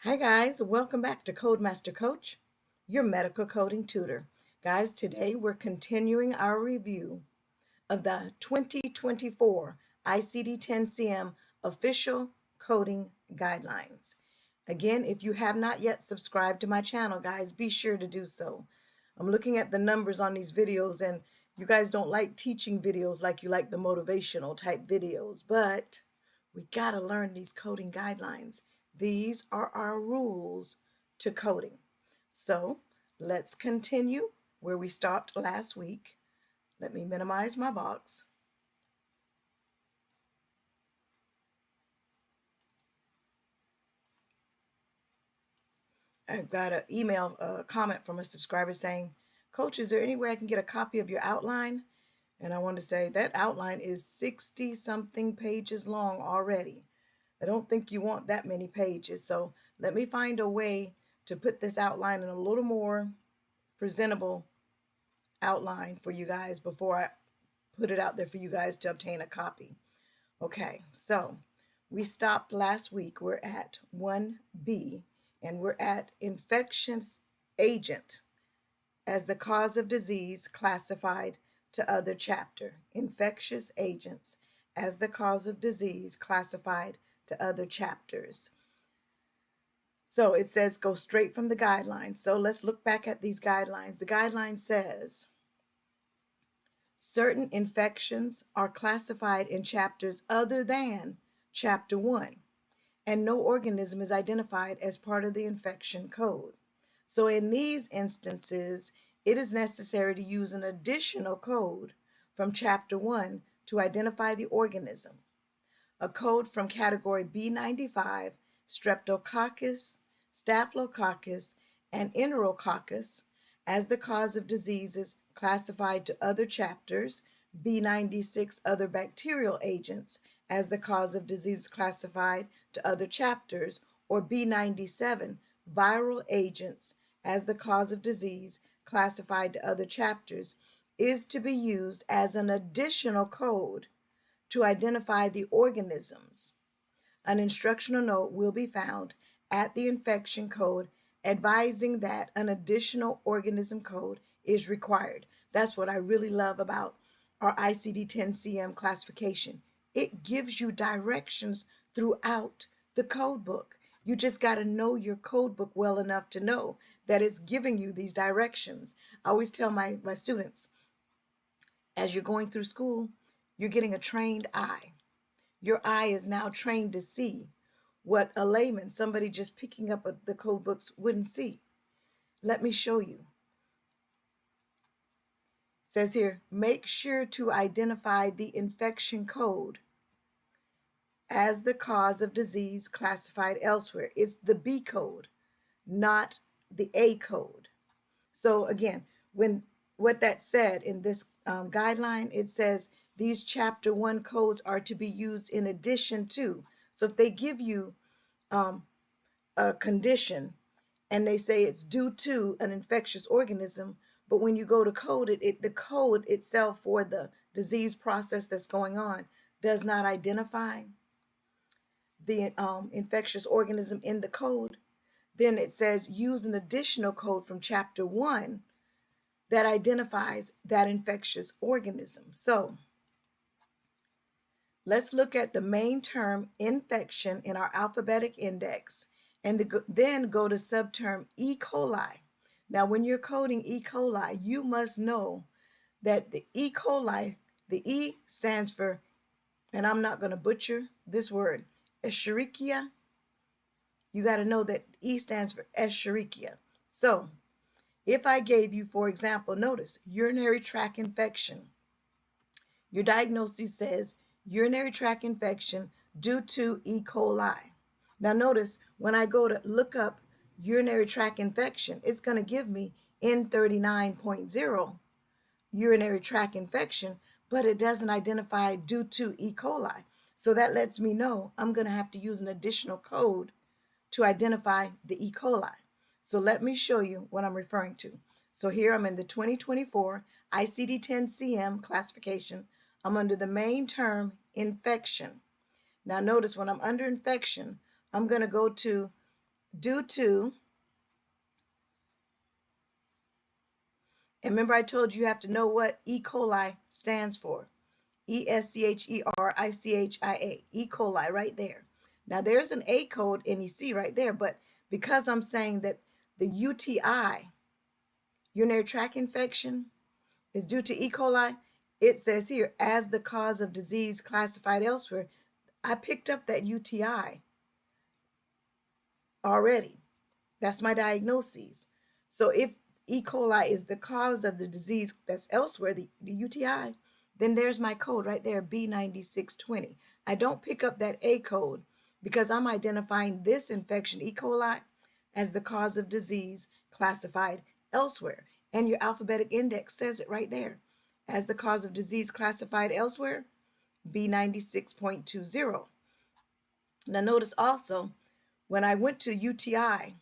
Hi guys, welcome back to Codemaster Coach, your medical coding tutor. Guys, today we're continuing our review of the 2024 ICD-10-CM official coding guidelines. Again, if you have not yet subscribed to my channel, guys, be sure to do so. I'm looking at the numbers on these videos, and you guys don't like teaching videos like you like the motivational type videos, but we got to learn these coding guidelines. These are our rules to coding. So let's continue where we stopped last week. Let me minimize my box. I got an email comment from a subscriber saying, Coach, is there any way I can get a copy of your outline? And I want to say that outline is 60 something pages long already. I don't think you want that many pages. So let me find a way to put this outline in a little more presentable outline for you guys before I put it out there for you guys to obtain a copy. Okay, so we stopped last week. We're at 1B, and we're at infectious agent as the cause of disease classified to other chapter. Infectious agents as the cause of disease classified to other chapters. So it says go straight from the guidelines. So let's look back at these guidelines. The guideline says certain infections are classified in chapters other than Chapter 1, and no organism is identified as part of the infection code. So in these instances, it is necessary to use an additional code from Chapter 1 to identify the organism. A code from category B95, Streptococcus, Staphylococcus, and Enterococcus as the cause of diseases classified to other chapters, B96 other bacterial agents as the cause of disease classified to other chapters, or B97 viral agents as the cause of disease classified to other chapters, is to be used as an additional code to identify the organisms. An instructional note will be found at the infection code advising that an additional organism code is required. That's what I really love about our ICD-10-CM classification. It gives you directions throughout the code book. You just got to know your code book well enough to know that it's giving you these directions. I always tell my students, as you're going through school, you're getting a trained eye. Your eye is now trained to see what a layman, somebody just picking up the code books, wouldn't see. Let me show you. It says here, make sure to identify the infection code as the cause of disease classified elsewhere. It's the B code, not the A code. So again, what that said in this guideline, it says these Chapter 1 codes are to be used in addition to. So if they give you a condition and they say it's due to an infectious organism, but when you go to code it, the code itself for the disease process that's going on does not identify the infectious organism in the code, then it says use an additional code from Chapter 1 that identifies that infectious organism. So let's look at the main term infection in our alphabetic index and then go to subterm E. coli. Now, when you're coding E. coli, you must know that the E. coli, the E stands for, and I'm not going to butcher this word, Escherichia. You got to know that E stands for Escherichia. So if I gave you, for example, notice urinary tract infection. Your diagnosis says urinary tract infection due to E. coli. Now notice when I go to look up urinary tract infection, it's going to give me N39.0 urinary tract infection, but it doesn't identify due to E. coli. So that lets me know I'm going to have to use an additional code to identify the E. coli. So let me show you what I'm referring to. So here I'm in the 2024 ICD-10-CM classification. I'm under the main term infection. Now notice when I'm under infection, I'm going to go to due to, and remember I told you you have to know what E. coli stands for. ESCHERICHIA, E. coli, right there. Now there's an A code, NEC, right there, but because I'm saying that the UTI, urinary tract infection, is due to E. coli, it says here, as the cause of disease classified elsewhere. I picked up that UTI already. That's my diagnoses. So if E. coli is the cause of the disease that's elsewhere, the UTI, then there's my code right there, B9620. I don't pick up that A code because I'm identifying this infection, E. coli, as the cause of disease classified elsewhere. And your alphabetic index says it right there. As the cause of disease classified elsewhere, B96.20. Now notice also, when I went to UTI,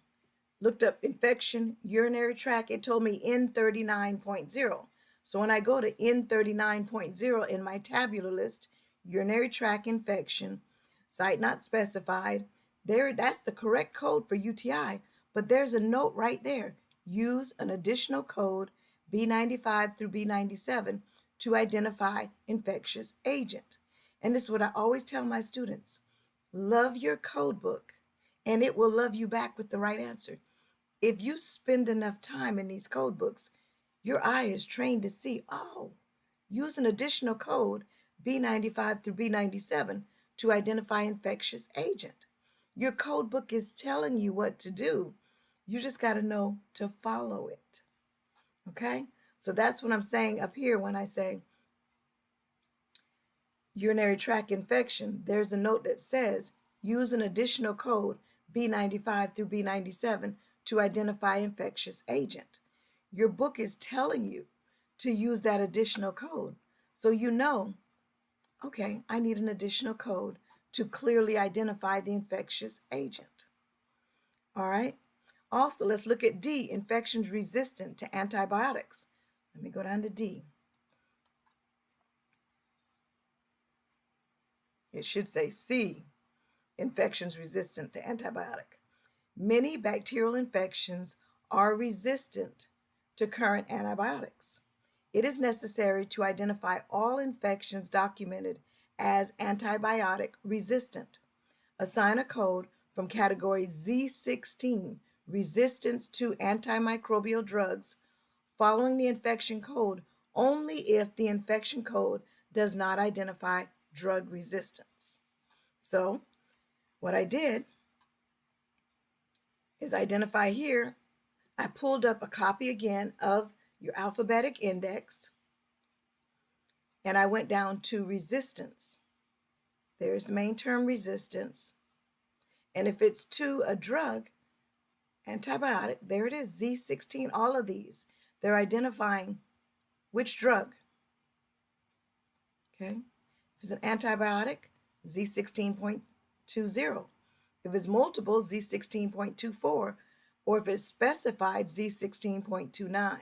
looked up infection, urinary tract, it told me N39.0. So when I go to N39.0 in my tabular list, urinary tract infection, site not specified, there, that's the correct code for UTI, but there's a note right there. Use an additional code, B95 through B97, to identify infectious agent. And this is what I always tell my students. Love your code book, and it will love you back with the right answer. If you spend enough time in these code books, your eye is trained to see, oh, use an additional code, B95 through B97, to identify infectious agent. Your code book is telling you what to do. You just got to know to follow it. Okay? So that's what I'm saying up here when I say urinary tract infection. There's a note that says use an additional code, B95 through B97, to identify infectious agent. Your book is telling you to use that additional code. So you know, okay, I need an additional code to clearly identify the infectious agent. All right. Also, let's look at D, infections resistant to antibiotics. Let me go down to D. It should say C, infections resistant to antibiotic. Many bacterial infections are resistant to current antibiotics. It is necessary to identify all infections documented as antibiotic resistant. Assign a code from category Z16, resistance to antimicrobial drugs, following the infection code only if the infection code does not identify drug resistance. So what I did is identify here, I pulled up a copy again of your alphabetic index, and I went down to resistance. There's the main term, resistance. And if it's to a drug, antibiotic, there it is, Z16, all of these. They're identifying which drug. Okay? If it's an antibiotic, Z16.20. If it's multiple, Z16.24. Or if it's specified, Z16.29.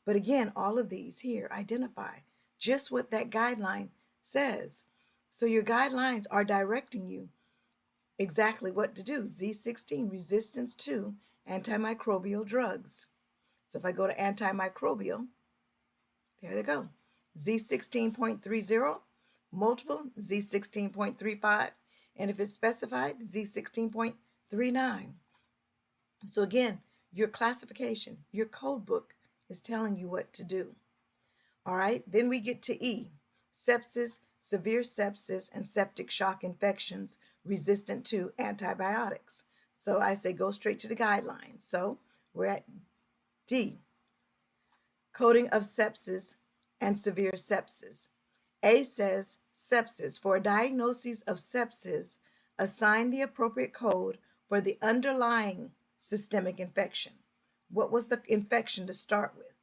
But again, all of these here identify just what that guideline says. So your guidelines are directing you exactly what to do. Z16, resistance to antimicrobial drugs. So if I go to antimicrobial, there they go. Z16.30, multiple, Z16.35, and if it's specified, Z16.39. So again, your classification, your code book is telling you what to do. All right, then we get to E, sepsis, severe sepsis, and septic shock infections resistant to antibiotics. So I say go straight to the guidelines. So we're at D, coding of sepsis and severe sepsis. A says sepsis. For a diagnosis of sepsis, assign the appropriate code for the underlying systemic infection. What was the infection to start with?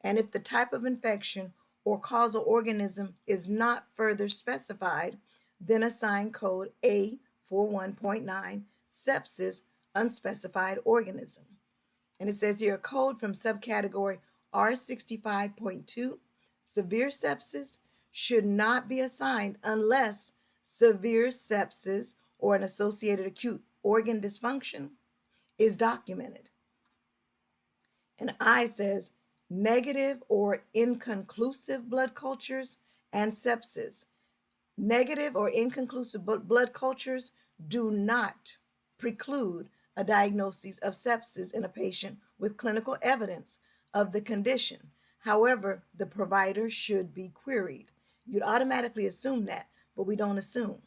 And if the type of infection or causal organism is not further specified, then assign code A41.9, sepsis, unspecified organism. And it says here a code from subcategory R65.2, severe sepsis, should not be assigned unless severe sepsis or an associated acute organ dysfunction is documented. And I says negative or inconclusive blood cultures and sepsis. Negative or inconclusive blood cultures do not preclude a diagnosis of sepsis in a patient with clinical evidence of the condition. However, the provider should be queried. You'd automatically assume that, but we don't assume.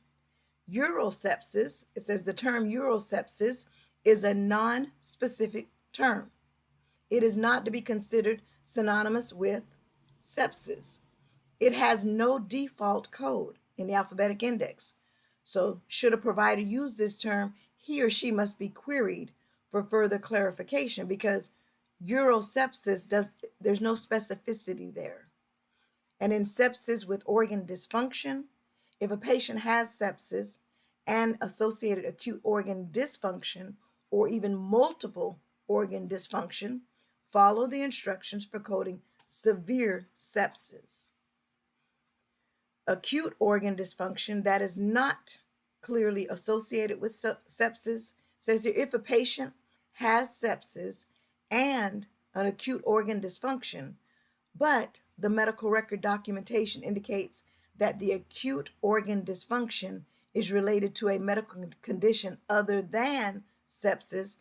Urosepsis, it says the term urosepsis is a non-specific term. It is not to be considered synonymous with sepsis. It has no default code in the alphabetic index. So should a provider use this term, he or she must be queried for further clarification, because urosepsis there's no specificity there. And in sepsis with organ dysfunction, if a patient has sepsis and associated acute organ dysfunction or even multiple organ dysfunction, follow the instructions for coding severe sepsis. Acute organ dysfunction that is not clearly associated with sepsis says that if a patient has sepsis and an acute organ dysfunction, but the medical record documentation indicates that the acute organ dysfunction is related to a medical condition other than sepsis,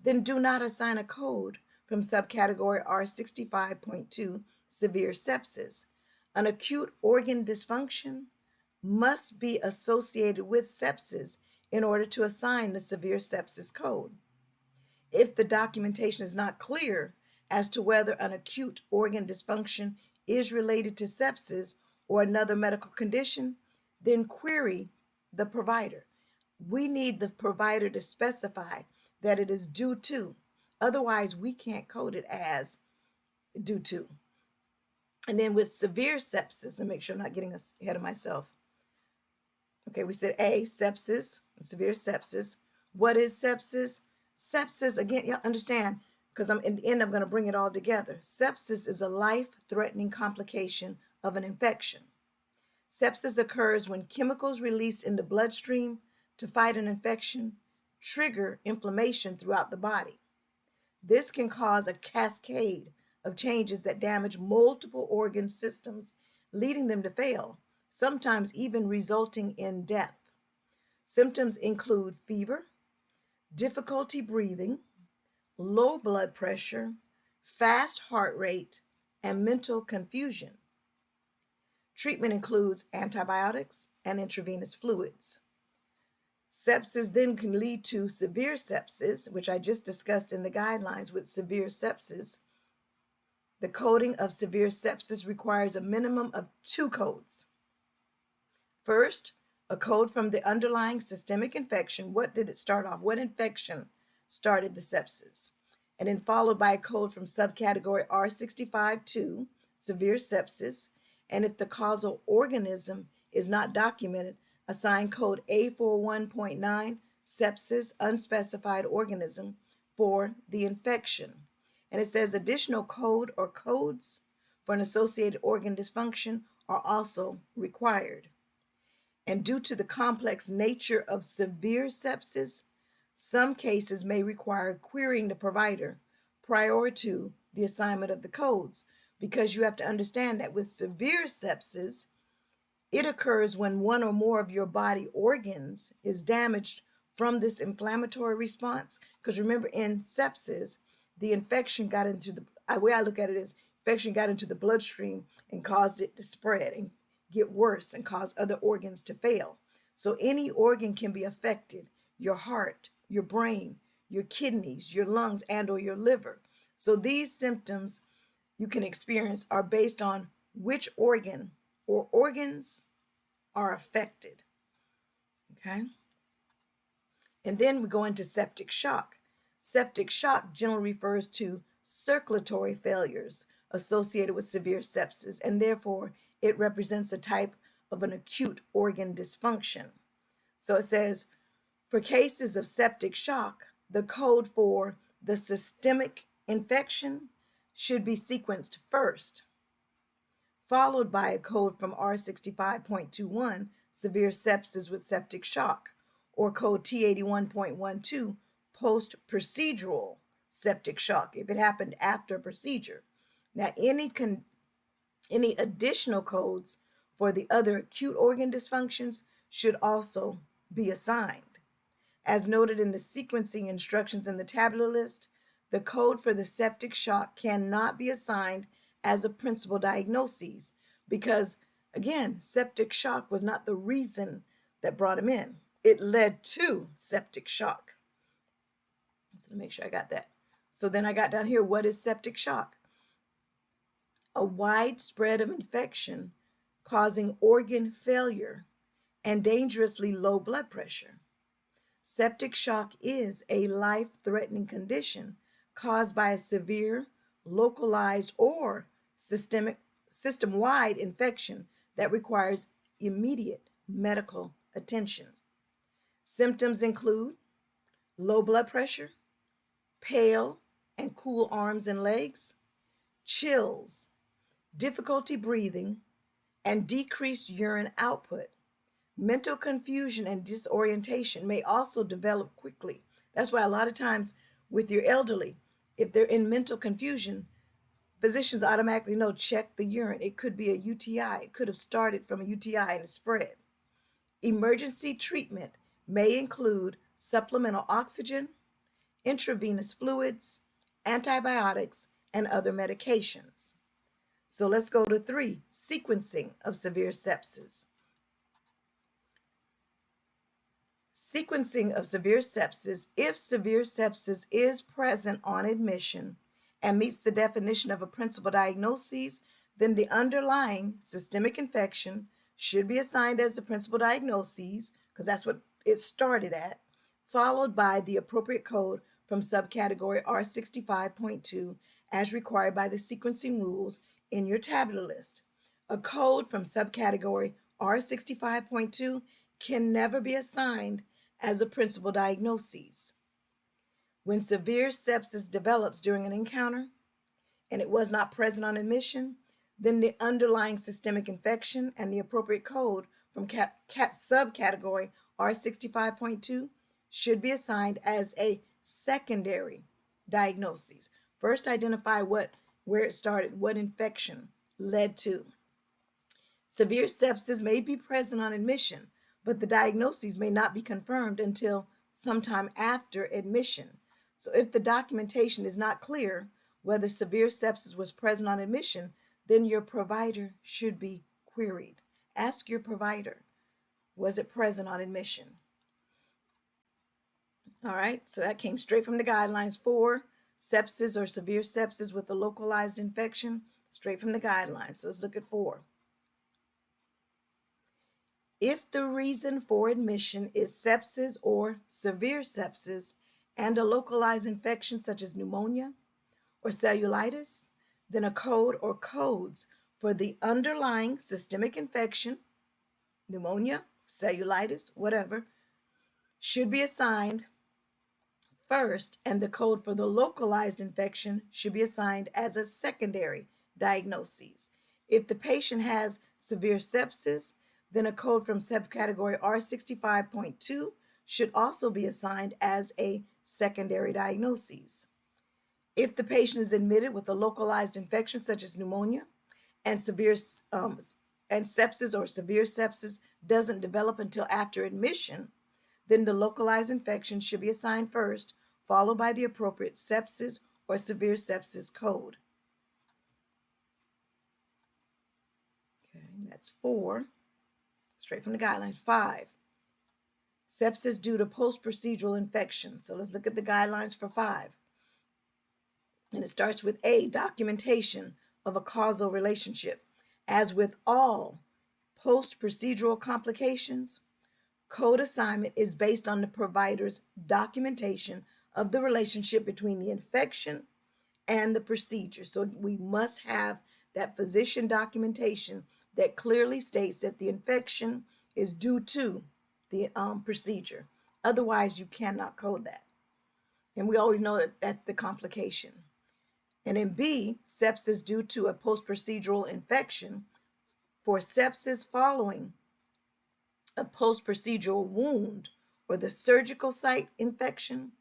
then do not assign a code from subcategory R65.2, severe sepsis. An acute organ dysfunction must be associated with sepsis in order to assign the severe sepsis code. If the documentation is not clear as to whether an acute organ dysfunction is related to sepsis or another medical condition, then query the provider. We need the provider to specify that it is due to. Otherwise, we can't code it as due to. And then with severe sepsis, and make sure I'm not getting ahead of myself. Okay, we said A, sepsis, severe sepsis. What is sepsis? Sepsis, again, you understand, because in the end, I'm going to bring it all together. Sepsis is a life-threatening complication of an infection. Sepsis occurs when chemicals released in the bloodstream to fight an infection trigger inflammation throughout the body. This can cause a cascade of changes that damage multiple organ systems, leading them to fail, sometimes even resulting in death. Symptoms include fever, difficulty breathing, low blood pressure, fast heart rate, and mental confusion. Treatment includes antibiotics and intravenous fluids. Sepsis then can lead to severe sepsis, which I just discussed in the guidelines with severe sepsis. The coding of severe sepsis requires a minimum of 2 codes. First, a code from the underlying systemic infection. What did it start off? What infection started the sepsis? And then followed by a code from subcategory R65.2, severe sepsis. And if the causal organism is not documented, assign code A41.9, sepsis, unspecified organism, for the infection. And it says additional code or codes for an associated organ dysfunction are also required. And due to the complex nature of severe sepsis, some cases may require querying the provider prior to the assignment of the codes, because you have to understand that with severe sepsis, it occurs when one or more of your body organs is damaged from this inflammatory response. Because remember, in sepsis, the infection got into the way I look at it is infection got into the bloodstream and caused it to spread and get worse and cause other organs to fail. So any organ can be affected: your heart, your brain, your kidneys, your lungs, and or your liver. So these symptoms you can experience are based on which organ or organs are affected. Okay? And then we go into septic shock. Septic shock generally refers to circulatory failures associated with severe sepsis, and therefore it represents a type of an acute organ dysfunction. So it says, for cases of septic shock, the code for the systemic infection should be sequenced first, followed by a code from R65.21, severe sepsis with septic shock, or code T81.12, post-procedural septic shock if it happened after a procedure. Now, any additional codes for the other acute organ dysfunctions should also be assigned. As noted in the sequencing instructions in the tabular list, the code for the septic shock cannot be assigned as a principal diagnosis because, again, septic shock was not the reason that brought him in. It led to septic shock. So let me make sure I got that. So then I got down here, what is septic shock? A wide spread of infection causing organ failure and dangerously low blood pressure. Septic shock is a life-threatening condition caused by a severe, localized, or system-wide infection that requires immediate medical attention. Symptoms include low blood pressure, pale and cool arms and legs, chills, difficulty breathing, and decreased urine output. Mental confusion and disorientation may also develop quickly. That's why a lot of times with your elderly, if they're in mental confusion, physicians automatically know, check the urine. It could be a UTI. It could have started from a UTI and spread. Emergency treatment may include supplemental oxygen, intravenous fluids, antibiotics, and other medications. So let's go to 3, sequencing of severe sepsis. Sequencing of severe sepsis. If severe sepsis is present on admission and meets the definition of a principal diagnosis, then the underlying systemic infection should be assigned as the principal diagnosis, because that's what it started at, followed by the appropriate code from subcategory R65.2 as required by the sequencing rules in your tabular list. A code from subcategory R65.2 can never be assigned as a principal diagnosis. When severe sepsis develops during an encounter and it was not present on admission, then the underlying systemic infection and the appropriate code from subcategory R65.2 should be assigned as a secondary diagnosis. First, identify where it started, what infection led to. Severe sepsis may be present on admission, but the diagnosis may not be confirmed until sometime after admission. So if the documentation is not clear whether severe sepsis was present on admission, then your provider should be queried. Ask your provider, was it present on admission? All right, so that came straight from the guidelines. 4, sepsis or severe sepsis with a localized infection, straight from the guidelines. So let's look at 4. If the reason for admission is sepsis or severe sepsis and a localized infection such as pneumonia or cellulitis, then a code or codes for the underlying systemic infection, pneumonia, cellulitis, whatever, should be assigned first, and the code for the localized infection should be assigned as a secondary diagnosis. If the patient has severe sepsis, then a code from subcategory R65.2 should also be assigned as a secondary diagnosis. If the patient is admitted with a localized infection such as pneumonia and sepsis or severe sepsis doesn't develop until after admission, then the localized infection should be assigned first, followed by the appropriate sepsis or severe sepsis code. Okay, that's 4. Straight from the guidelines. 5, sepsis due to post-procedural infection. So let's look at the guidelines for 5. And it starts with A, documentation of a causal relationship. As with all post-procedural complications, code assignment is based on the provider's documentation of the relationship between the infection and the procedure. So we must have that physician documentation that clearly states that the infection is due to the procedure. Otherwise, you cannot code that. And we always know that that's the complication. And in B, sepsis due to a post-procedural infection. For sepsis following a post-procedural wound or the surgical site infection,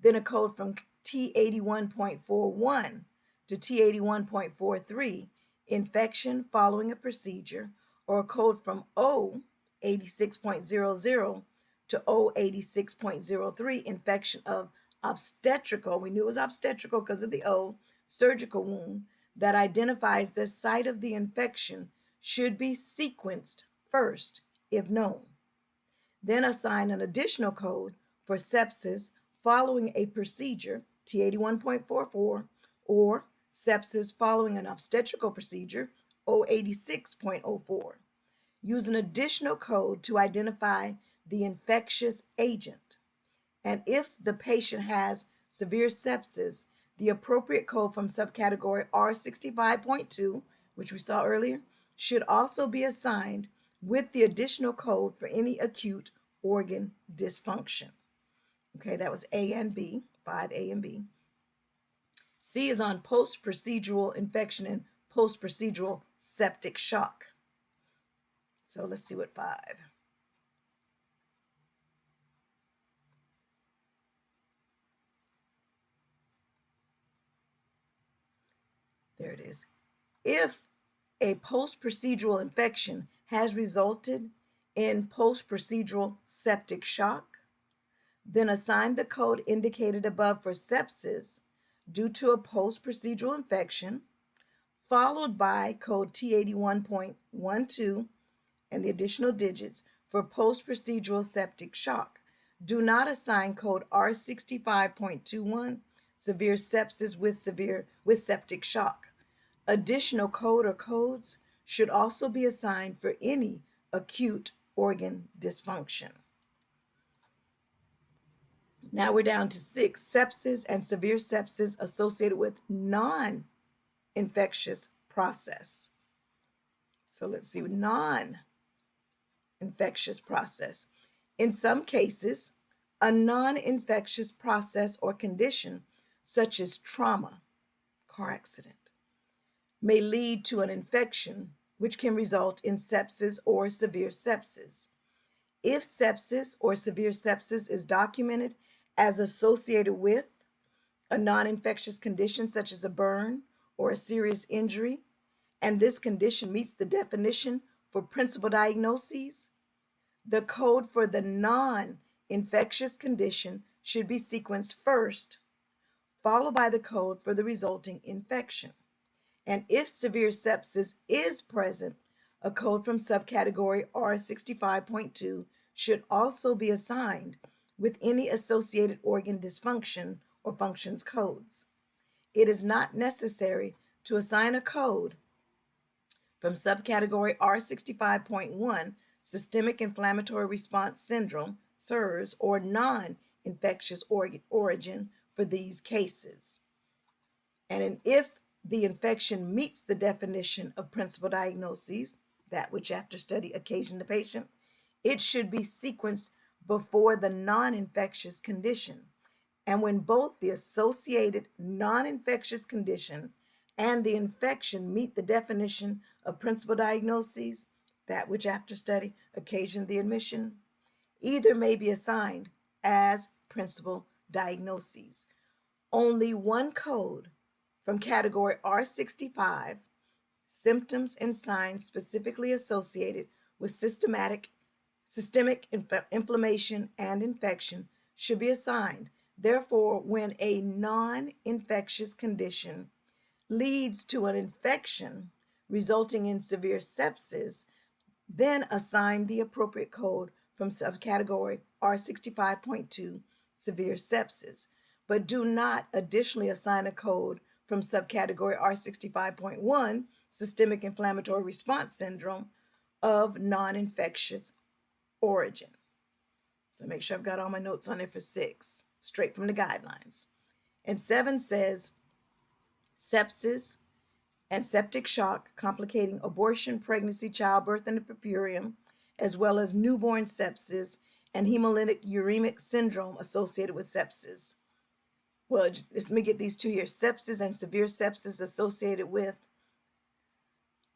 Then a code from T81.41 to T81.43, infection following a procedure, or a code from O86.00 to O86.03, infection of obstetrical, we knew it was obstetrical because of the O, surgical wound, that identifies the site of the infection should be sequenced first, if known. Then assign an additional code for sepsis following a procedure, T81.44, or sepsis following an obstetrical procedure, O86.04. Use an additional code to identify the infectious agent. And if the patient has severe sepsis, the appropriate code from subcategory R65.2, which we saw earlier, should also be assigned with the additional code for any acute organ dysfunction. Okay, that was A and B, 5A and B. C is on post-procedural infection and post-procedural septic shock. So let's see what 5. There it is. If a post-procedural infection has resulted in post-procedural septic shock, then assign the code indicated above for sepsis due to a post-procedural infection, followed by code T81.12 and the additional digits for post-procedural septic shock. Do not assign code R65.21, severe sepsis with septic shock. Additional code or codes should also be assigned for any acute organ dysfunction. Now we're down to 6, sepsis and severe sepsis associated with non-infectious process. So let's see, non-infectious process. In some cases, a non-infectious process or condition, such as trauma, car accident, may lead to an infection which can result in sepsis or severe sepsis. If sepsis or severe sepsis is documented as associated with a non-infectious condition such as a burn or a serious injury, and this condition meets the definition for principal diagnoses, the code for the non-infectious condition should be sequenced first, followed by the code for the resulting infection. And if severe sepsis is present, a code from subcategory R65.2 should also be assigned with any associated organ dysfunction or functions codes. It is not necessary to assign a code from subcategory R65.1, systemic inflammatory response syndrome, SIRS, or non-infectious origin for these cases. And if the infection meets the definition of principal diagnoses, that which after study occasioned the patient, it should be sequenced before the non-infectious condition. And when both the associated non-infectious condition and the infection meet the definition of principal diagnoses, that which after study occasioned the admission, either may be assigned as principal diagnoses. Only one code from category R65, symptoms and signs specifically associated with systemic inflammation and infection, should be assigned. Therefore, when a non-infectious condition leads to an infection resulting in severe sepsis, then assign the appropriate code from subcategory R65.2, severe sepsis. But do not additionally assign a code from subcategory R65.1, systemic inflammatory response syndrome of non-infectious origin. So make sure I've got all my notes on there for 6, straight from the guidelines. And 7 says sepsis and septic shock complicating abortion, pregnancy, childbirth, and the purpurium, as well as newborn sepsis and hemolytic uremic syndrome associated with sepsis. Well, let me get these two here. Sepsis and severe sepsis associated with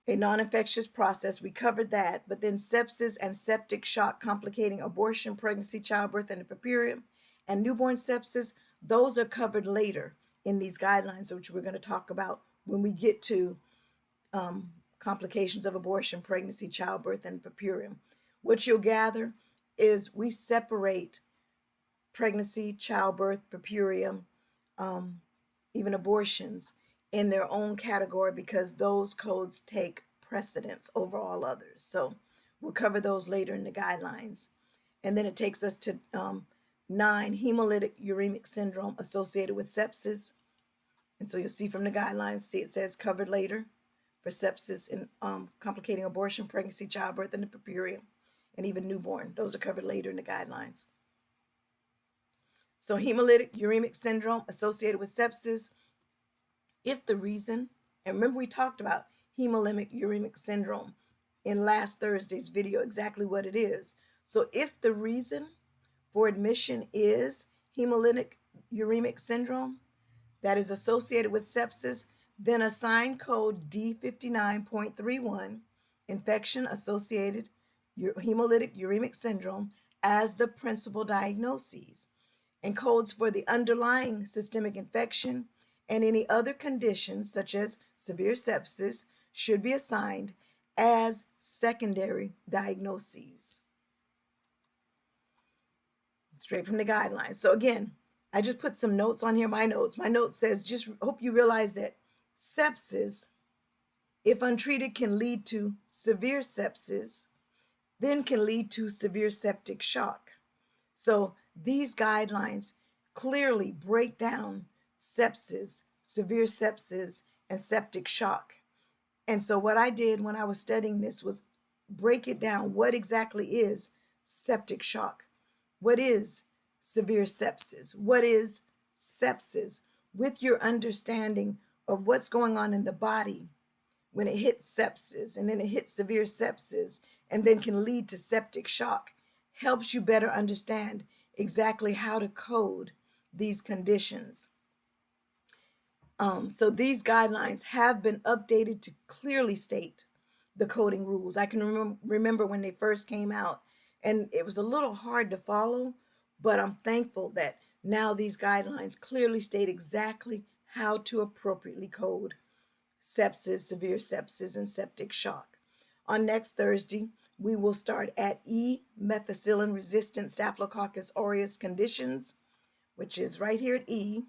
a non-infectious process. We covered that. But then sepsis and septic shock complicating abortion, pregnancy, childbirth, and the purpurium, and newborn sepsis those are covered later in these guidelines, which we're going to talk about when we get to complications of abortion, pregnancy, childbirth, and puerperium. What you'll gather is we separate pregnancy, childbirth, puerperium, even abortions in their own category because those codes take precedence over all others. So we'll cover those later in the guidelines. And then it takes us to 9, hemolytic uremic syndrome associated with sepsis. And so you'll see from the guidelines, see it says covered later for sepsis and complicating abortion, pregnancy, childbirth, and the puerperium, and even newborn. Those are covered later in the guidelines. So hemolytic uremic syndrome associated with sepsis, if the reason, and remember we talked about hemolytic uremic syndrome in last Thursday's video, exactly what it is. So if the reason for admission is hemolytic uremic syndrome that is associated with sepsis, then assign code D59.31, infection associated hemolytic uremic syndrome, as the principal diagnoses. And codes for the underlying systemic infection and any other conditions such as severe sepsis should be assigned as secondary diagnoses. Straight from the guidelines. So again, I just put some notes on here, my notes. My note says, just hope you realize that sepsis, if untreated, can lead to severe sepsis, then can lead to severe septic shock. So these guidelines clearly break down sepsis, severe sepsis, and septic shock. And so what I did when I was studying this was break it down. What exactly is septic shock? What is severe sepsis? What is sepsis? With your understanding of what's going on in the body when it hits sepsis, and then it hits severe sepsis, and then can lead to septic shock, helps you better understand exactly how to code these conditions. So these guidelines have been updated to clearly state the coding rules. I can remember when they first came out, and it was a little hard to follow, but I'm thankful that now these guidelines clearly state exactly how to appropriately code sepsis, severe sepsis, and septic shock. On next Thursday, we will start at E, methicillin-resistant Staphylococcus aureus conditions, which is right here at E.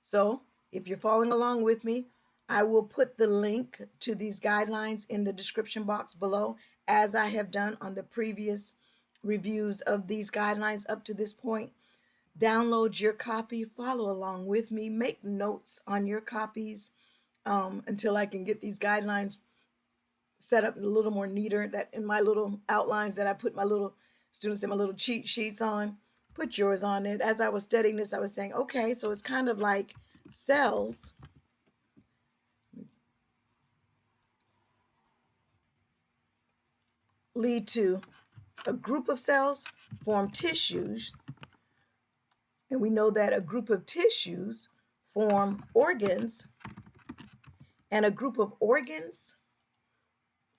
So if you're following along with me, I will put the link to these guidelines in the description box below, as I have done on the previous reviews of these guidelines up to this point. Download your copy, follow along with me, make notes on your copies until I can get these guidelines set up a little more neater, that in my little outlines that I put my little students in my little cheat sheets on, put yours on it. As I was studying this, I was saying, okay, so it's kind of like cells lead to a group of cells form tissues, and we know that a group of tissues form organs, and a group of organs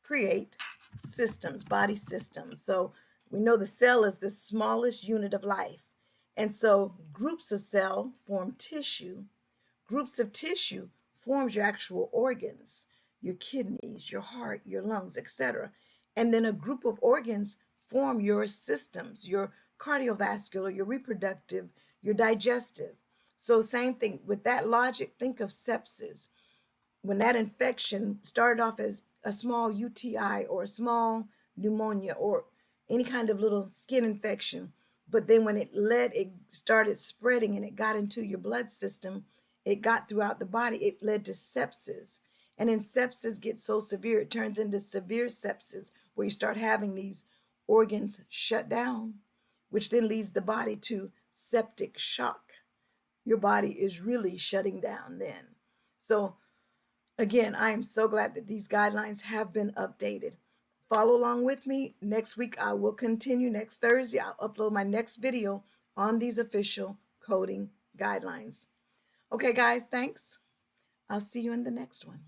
create systems, body systems. So we know the cell is the smallest unit of life. And so groups of cell form tissue. Groups of tissue forms your actual organs, your kidneys, your heart, your lungs, etc. And then a group of organs form your systems, your cardiovascular, your reproductive, your digestive. So same thing with that logic, think of sepsis. When that infection started off as a small UTI or a small pneumonia or any kind of little skin infection, but then when it started spreading and it got into your blood system, it got throughout the body, it led to sepsis. And then sepsis gets so severe, it turns into severe sepsis, where you start having these organs shut down, which then leads the body to septic shock. Your body is really shutting down then. So again, I am so glad that these guidelines have been updated. Follow along with me. Next week, I will continue. Next Thursday, I'll upload my next video on these official coding guidelines. Okay, guys, thanks. I'll see you in the next one.